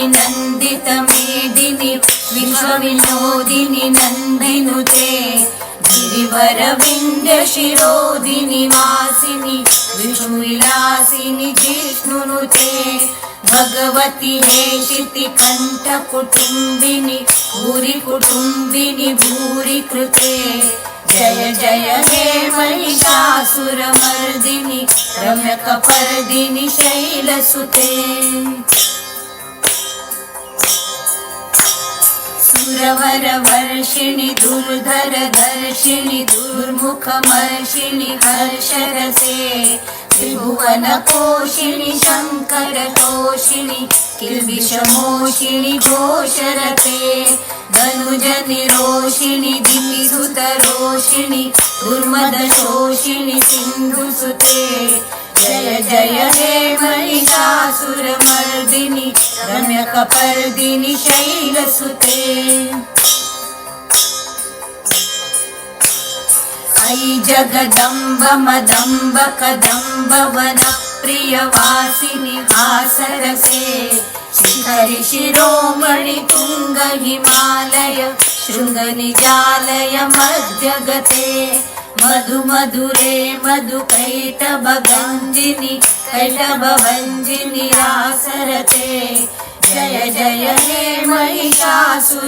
विनोदिनि नन्दित मेदिनि विश्वविनोदिनि नन्दिनुते गिरिवर विन्ध्य शिरोदिनि वासिनि विष्णुविलासिनि जिष्णुनुते भगवति हेशिति कंठ कुटुंबिनि भूरि कुटुंबिनि भूरि कृते जय जय हे महिषासुरमर्दिनि रम्यकपर्दिनि शैलसुते सुरवर वर्षिणि दुर्धर दर्शिनि दुर्मुखमर्षिणि हर्षरसे त्रिभुवन कोशिनि शंकर तोषिणि किल्बिषमोषिणि घोषरते धनुज निरोषिणि दितिसुत रोषिणि दुर्मद शोषिणि सिन्धुसुते जय जय हे महिषासुरमर्दिनि रम्यकपर्दिनि शैलसुते अयि जगदम्ब मदम्ब कदम्ब वन प्रियवासिनि हासरसे शिखरि शिरोमणि तुंग हिमालय शृंग निजालय मध्यगते मधु मधुरे मधु कैटभ गंजिनि कैटभ भंजिनि रासरते जय जय हे महिषासुरमर्दिनि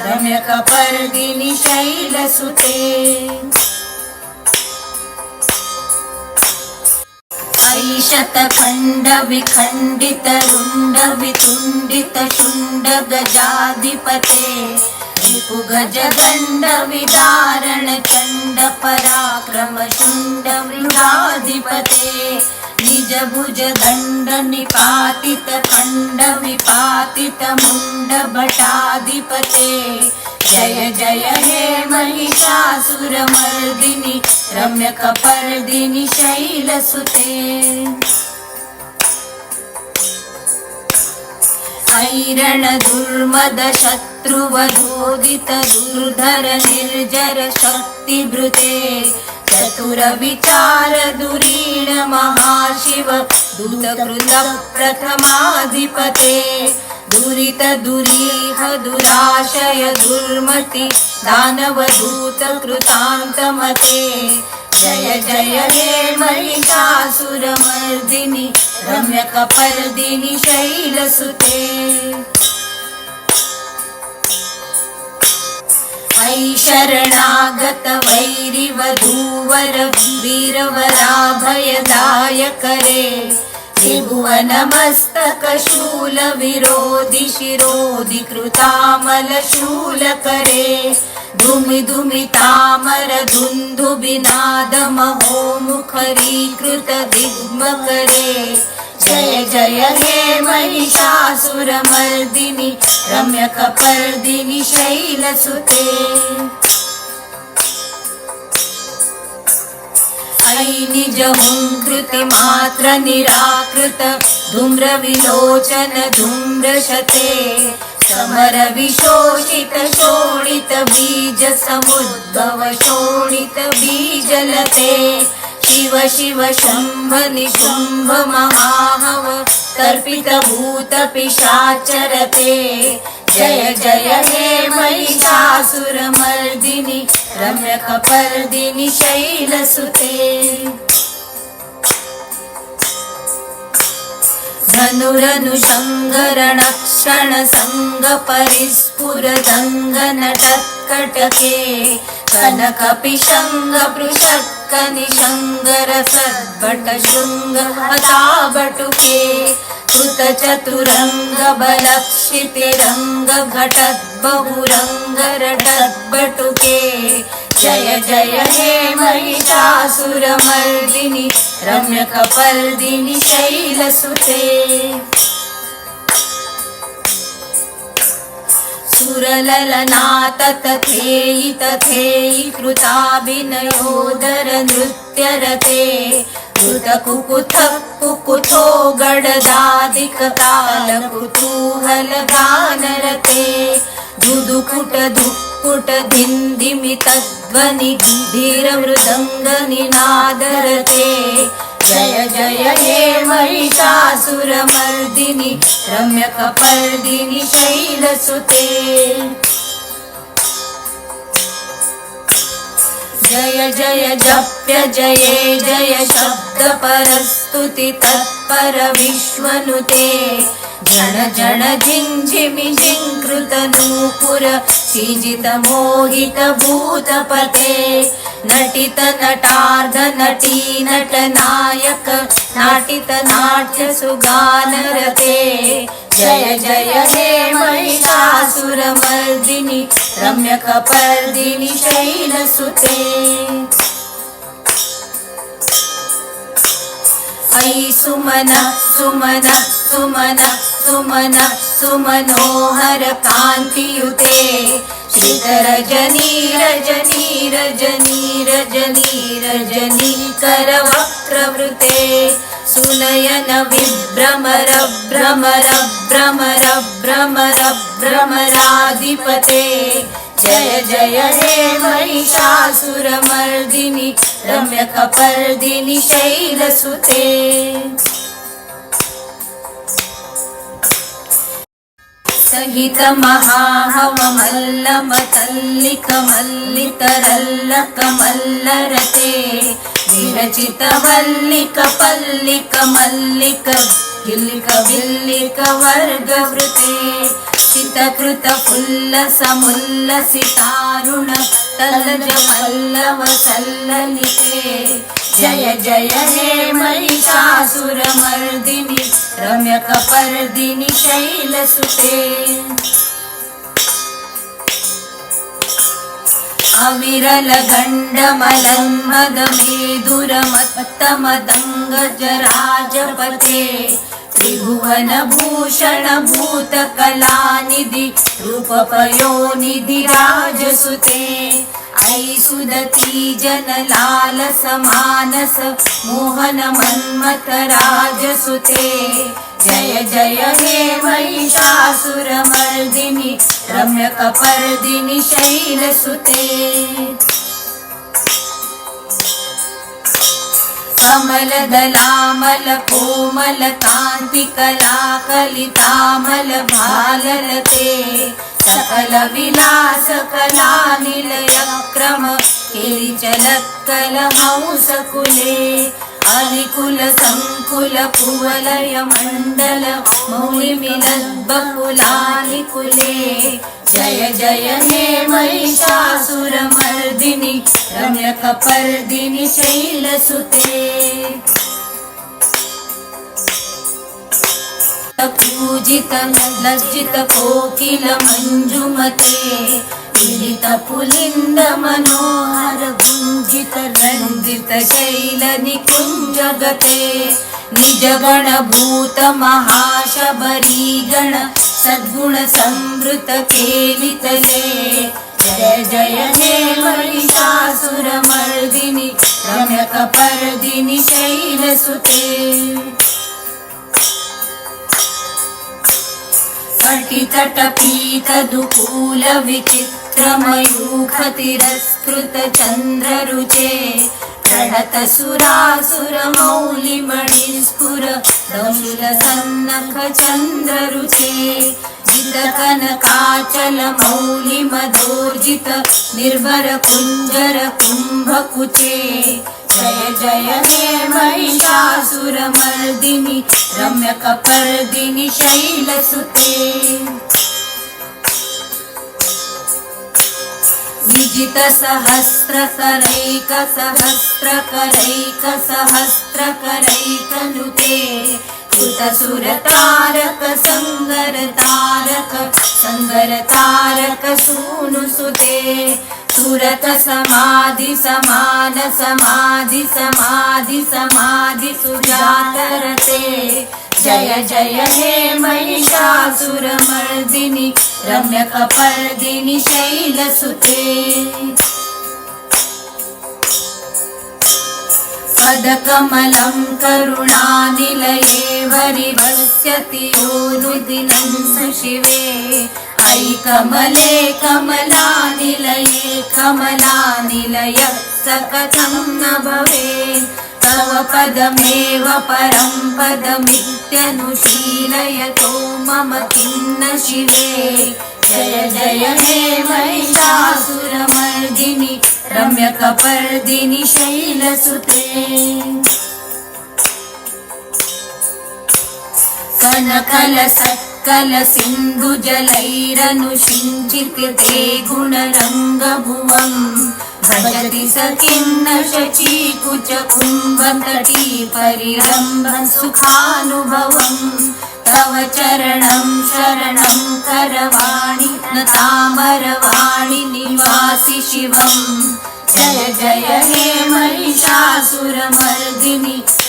रम्यकपर्दिनि शैलसुते अयि शतखण्ड विखण्डित रुण्ड वितुण्डित शुण्ड गजाधिपते रिपुगज दण्ड विदारण चण्ड पराक्रम शुण्ड मृगाधिपते निज भुज दण्ड निपातित खण्ड विपातित मुण्ड भटाधिपते जय जय हे महिषासुरमर्दिनि रम्यकपर्दिनि शैलसुते ऐरण दुर्मद शत्रुवधोदित दुर्धर निर्जर शक्तिभृते चतुर विचार दुरीण महाशिव दूतकृत प्रथमाधिपते दुरित दुरीह दुराशय दुर्मति दानवदूत कृतान्तमते जय जय हे महिषासुरमर्दिनि रम्यकपर्दिनि शैलसुते अयि शरणागत वैरिवधूवर वीरवराभयदायकरे त्रिभुवन मस्तक शूल विरोधि शिरोधि कृतामल शूल करे धूमि धूमि तामर धुन्धुबिनाद महो मुखरीकृत दिग्म करे जय जय हे महिषासुरमर्दिनि रम्यकपर्दिनि शैलसुते अयि निज हुंकृति मात्र निराकृत धूम्र विलोचन धूम्रशते समर विशोषित शोणित बीज समुद्भव शोणित बीजलते शिव शिव शंभ निशुंभ महाहव तर्पित भूत पिशाचरते जय जय हे महिषासुरमर्दिनि रम्यकपर्दिनि शैलसुते धनुरनुषङ्गरणक्षण संग परिस्फुर दंग नटत्कटके कनक पिशंग पृषक्क निशंगर सद्भट शृंग हताबटुके कृत चतुरंग बलक्षितिरंग घटत् बहुरंग रटद्बटुके जय जय हे महिषासुरमर्दिनि रम्यकपर्दिनि शैलसुते सुरललना तथेयि तथेयि कृताभिनयोदर नृत्यरते कृतकुकुथ कुकुथो गडदादिकताल कुतूहल गानरते दुदुकुट दुक्कुट धिन्धिमि तद्ध्वनि धीर मृदंग निनादरते जय जय हे महिषासुरमर्दिनि रम्यकपर्दिनि शैलसुते जय जय जप्य जये जय शब्द परस्तुति तत्पर विश्वनुते जन जन झिंझिमि झिंकृत नूपुर सीजित मोहित भूतपते नटित नटार्ध नटी नट नायक नाटित नाट्य सुगानरते जय जय हे महिषासुरमर्दिनि रम्यकपर्दिनि शैलसुते ऐ सुमन सुमन सुमन सुमन सुमनोहर कान्तियुते श्रितरजनी रजनी रजनी रजनी रजनी करवक्रवृते सुनयन विभ्रमर भ्रमर भ्रमर भ्रमर भ्रमराधिपते जय जय हे महिषासुरमर्दिनि रम्यकपर्दिनि शैलसुते सहित महाहवमल्लमतल्लिकमल्लितरल्लकमल्लरते विरचित वल्लिक पल्लिक मल्लिक गिल्लिक बिल्लिक वर्गवृते सितकृत फुल्लसमुल्लसितारुण तलज पल्लव सल्ललिते जय जय हे महिषासुरमर्दिनि रम्यकपर्दिनि शैलसुते अविरल गण्डमलन्मदमेदुरमत्तमदङ्गजराजपते त्रिभुवन भूषण भूतकलानिधि रूपपयोनिधि राजसुते ऐ सुदती जनलालस मानस मोहन मन्मथ राजसुते जय जय हे महिषासुरमर्दिनि रम्यकपर्दिनि शैलसुते कमलदलामल कोमल कान्ति कलाकलितामल भाललते सकल विलास कला निलय क्रम केलिचलत्कल हंसकुले अलिकुल संकुल कुवलय मंडल मौलिमिलद्बकुलानिकुले जय जय हे महिषासुरमर्दिनि रम्यकपर्दिनि शैलसुते पूजित लज्जित कोकिल मंजुमते पीडित पुलिंद मनोहर गुंजित रंजित शैल निकुंजगते निज गण भूत महाशबरी गण सद्गुण संवृत केलितले जय जय हे महिषासुरमर्दिनि रम्यकपर्दिनि शैलसुते पटितटपीतदुकूल विचित्रमयूखतिरस्कृत चन्द्ररुचे प्रणत सुरासुर मौलिमणिस्फुर दंशुल सन्नख चन्द्ररुचे जित कनकाचल मौलिमदोर्जित निर्भर कुञ्जर कुम्भकुचे जय जय हे महिषासुरमर्दिनि रम्यकपर्दिनि शैलसुते विजित सहस्रकरैक सहस्रकरैक सहस्रकरैकनुते कृत सुरतारक संगर तारक सूनुसुते सुरत समाधि समान समाधि समाधि समाधि सुजातरते जय जय हे महिषासुरमर्दिनि रम्यकपर्दिनि शैलसुते पदकमलं करुणानिलये वरिवस्यति योनुदिनं सुशिवे ऐ कमले कमलानिलये कमलानिलय स कथं न भवेत् तव पदमेव परं पदमित्यनुशीलयतो मम किं न शिवे जय जय हे महिषासुरमर्दिनि रम्यकपर्दिनि शैलसुते कनकलसत्कलसिन्धुजलैरनुषिञ्चिते गुणरङ्गभुवम् भजति स किं न शचीकुचकुम्भतटी परिरम्भं सुखानुभवम् तव चरणं शरणं करवाणि न तामरवाणि निवासि शिवम् जय जय हे महिषासुरमर्दिनि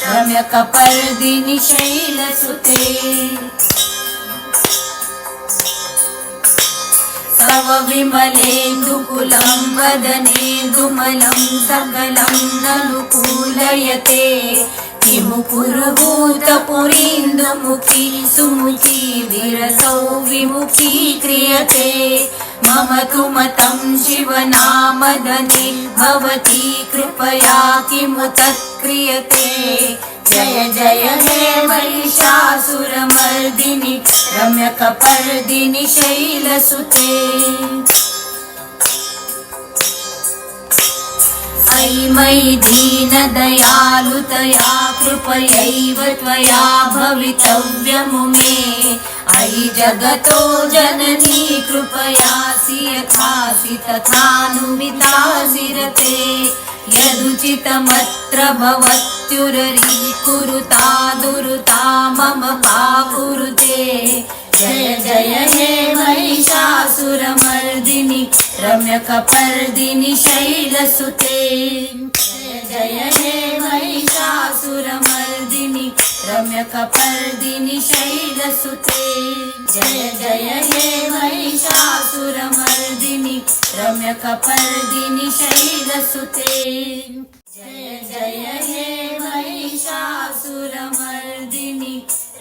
रम्यकपर्दिनि शैलसुते तव विमलेन्दुकुलं वदनेन्दुमलं सकलं ननुकूलयते किमु पुरभूतपुरीन्दुमुखी सुमुखी विरसौ विमुखी क्रियते मम तु मतं शिवनामदने भवती कृपया किमु तत्क्रियते जय जय हे महिषासुरमर्दिनि रम्यकपर्दिनि शैलसुते अयि मयि दीनदयालुतया कृपयैव त्वया भवितव्यमु मे अयि जगतो जननी कृपयासि यथासि तथानुमितासि रते यदुचितमत्र भवत्युररीकुरुता दुरुता मम पाकुरुते जय जय हे महिषासुरमर्दिनि रम्यकपर्दिनि शैलसुते जय जय हे महिषासुरमर्दिनि रम्यकपर्दिनि शैलसुते जय जय हे महिषासुरमर्दिनि रम्यकपर्दिनि शैलसुते जय जय हे महिषासुरमर्दिनि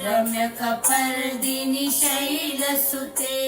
रम्यकपर्दिनि शैलसुते।